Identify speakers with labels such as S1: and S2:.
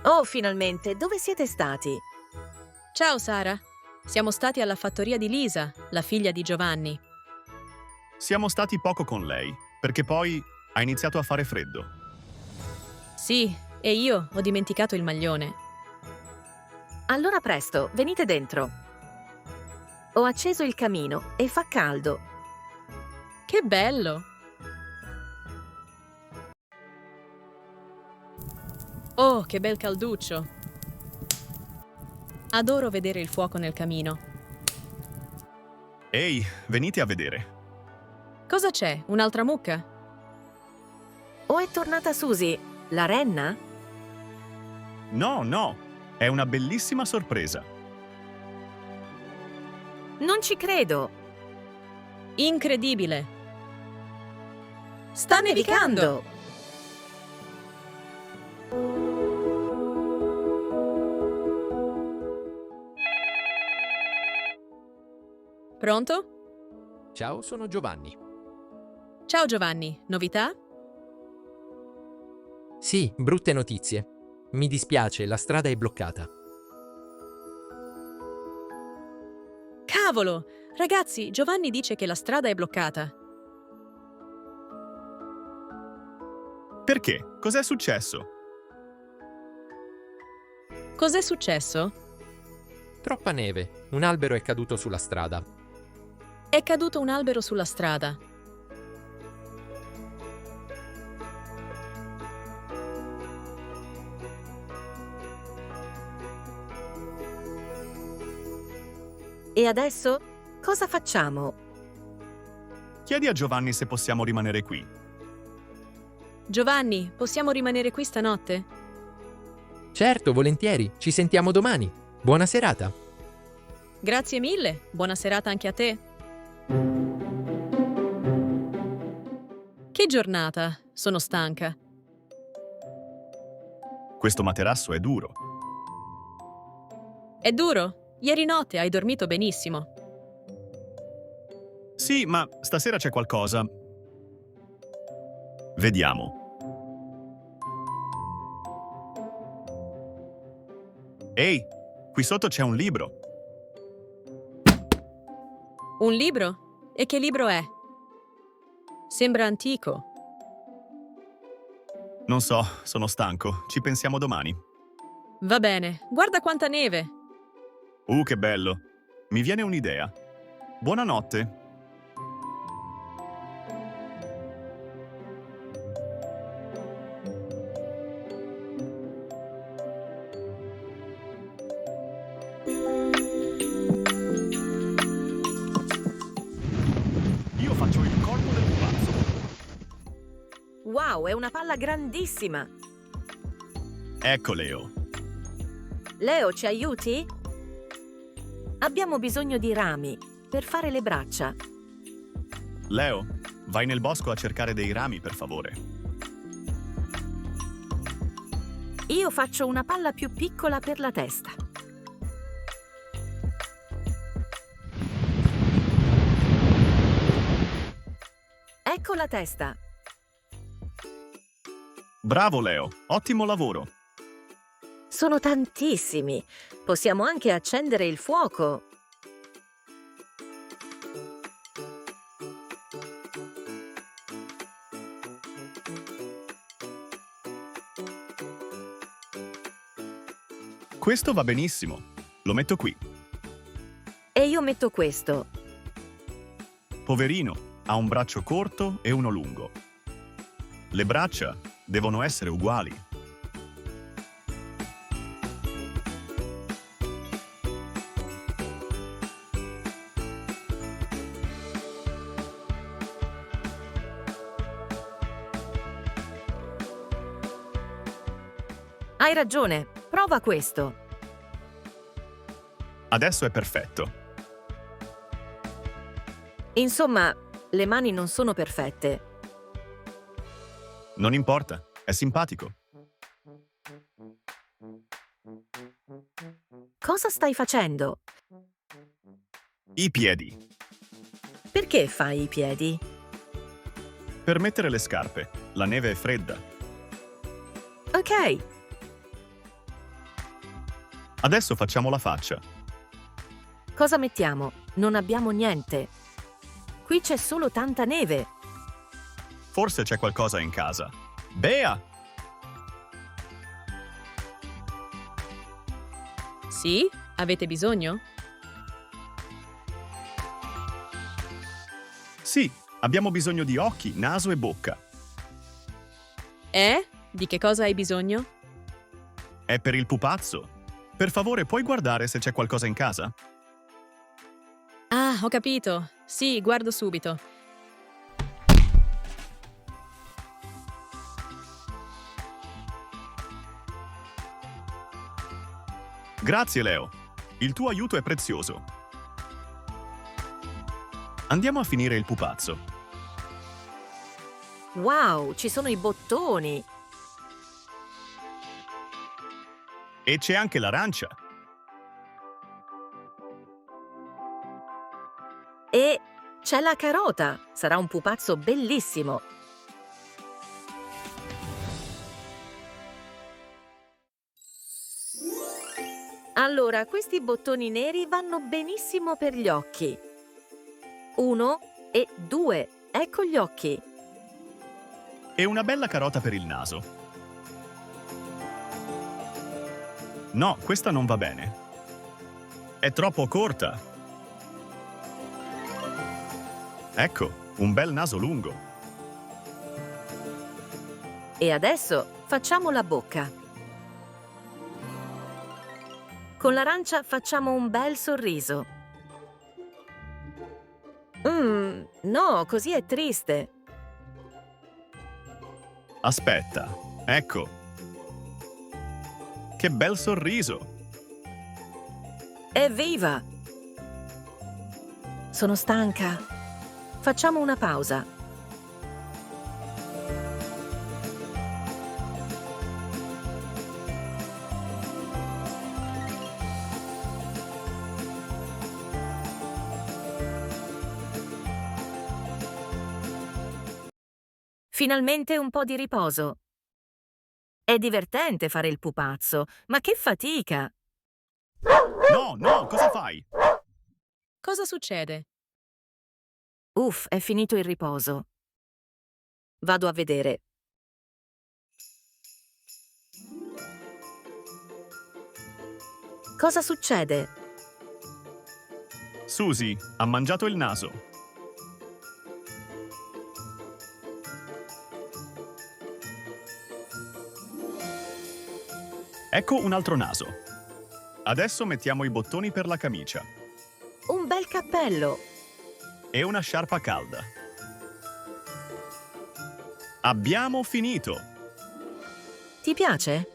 S1: Oh, finalmente, dove siete stati?
S2: Ciao Sara, siamo stati alla fattoria di Lisa, la figlia di Giovanni.
S3: Siamo stati poco con lei, perché poi ha iniziato a fare freddo.
S2: Sì, e io ho dimenticato il maglione.
S1: Allora presto, venite dentro. Ho acceso il camino e fa caldo.
S2: Che bello! Oh, che bel calduccio! Adoro vedere il fuoco nel camino.
S3: Ehi, venite a vedere.
S2: Cosa c'è? Un'altra mucca?
S1: Oh, è tornata Susie, la renna?
S3: No, no, è una bellissima sorpresa.
S1: Non ci credo.
S2: Incredibile!
S1: Sta nevicando!
S2: Pronto?
S4: Ciao, sono Giovanni.
S2: Ciao Giovanni, novità?
S4: Sì, brutte notizie. Mi dispiace, la strada è bloccata.
S2: Cavolo! Ragazzi, Giovanni dice che la strada è bloccata.
S3: Perché? Cos'è successo?
S2: Cos'è successo?
S4: Troppa neve, un albero è caduto sulla strada.
S2: È caduto un albero sulla strada.
S1: E adesso? Cosa facciamo?
S3: Chiedi a Giovanni se possiamo rimanere qui.
S2: Giovanni, possiamo rimanere qui stanotte?
S4: Certo, volentieri, ci sentiamo domani. Buona serata.
S2: Grazie mille, buona serata anche a te. Che giornata, sono stanca.
S3: Questo materasso è duro.
S2: È duro? Ieri notte hai dormito benissimo.
S3: Sì, ma stasera c'è qualcosa. Vediamo. Ehi, qui sotto c'è un libro.
S2: Un libro? E che libro è? Sembra antico.
S3: Non so, sono stanco. Ci pensiamo domani.
S2: Va bene, guarda quanta neve.
S3: Che bello. Mi viene un'idea. Buonanotte. Io faccio il corpo del pupazzo.
S1: Wow, è una palla grandissima!
S3: Ecco, Leo.
S1: Leo, ci aiuti? Abbiamo bisogno di rami per fare le braccia.
S3: Leo, vai nel bosco a cercare dei rami, per favore.
S1: Io faccio una palla più piccola per la testa. Ecco la testa.
S3: Bravo, Leo. Ottimo lavoro.
S1: Sono tantissimi. Possiamo anche accendere il fuoco.
S3: Questo va benissimo. Lo metto qui.
S1: E io metto questo.
S3: Poverino, ha un braccio corto e uno lungo. Le braccia devono essere uguali.
S1: Hai ragione, prova questo.
S3: Adesso è perfetto.
S1: Insomma, le mani non sono perfette.
S3: Non importa, è simpatico.
S1: Cosa stai facendo?
S3: I piedi.
S1: Perché fai i piedi?
S3: Per mettere le scarpe. La neve è fredda.
S1: Ok,
S3: Adesso facciamo la faccia.
S1: cosa mettiamo? Non abbiamo niente. Qui c'è solo tanta neve.
S3: Forse c'è qualcosa in casa. Bea!
S2: Sì? Avete bisogno?
S3: Sì, abbiamo bisogno di occhi, naso e bocca.
S2: Di che cosa hai bisogno?
S3: È per il pupazzo. Per favore, puoi guardare se c'è qualcosa in casa?
S2: Ah, ho capito. Sì, guardo subito.
S3: Grazie, Leo. Il tuo aiuto è prezioso. Andiamo a finire il pupazzo.
S1: Wow, ci sono i bottoni.
S3: E c'è anche l'arancia.
S1: E c'è la carota. Sarà un pupazzo bellissimo. Allora, questi bottoni neri vanno benissimo per gli occhi. 1 e 2. Ecco gli occhi.
S3: E una bella carota per il naso. No, questa non va bene. È troppo corta. Ecco, un bel naso lungo.
S1: E adesso facciamo la bocca. Con l'arancia facciamo un bel sorriso. No, così è triste.
S3: Aspetta, ecco. Che bel sorriso.
S1: Evviva! Sono stanca. Facciamo una pausa. Finalmente un po' di riposo. È divertente fare il pupazzo, ma che fatica!
S3: No, no, cosa fai?
S2: Cosa succede?
S1: Uff, è finito il riposo. Vado a vedere. Cosa succede?
S3: Susie ha mangiato il naso. Ecco un altro naso. Adesso mettiamo i bottoni per la camicia.
S1: Un bel cappello.
S3: E una sciarpa calda. Abbiamo finito!
S1: Ti piace?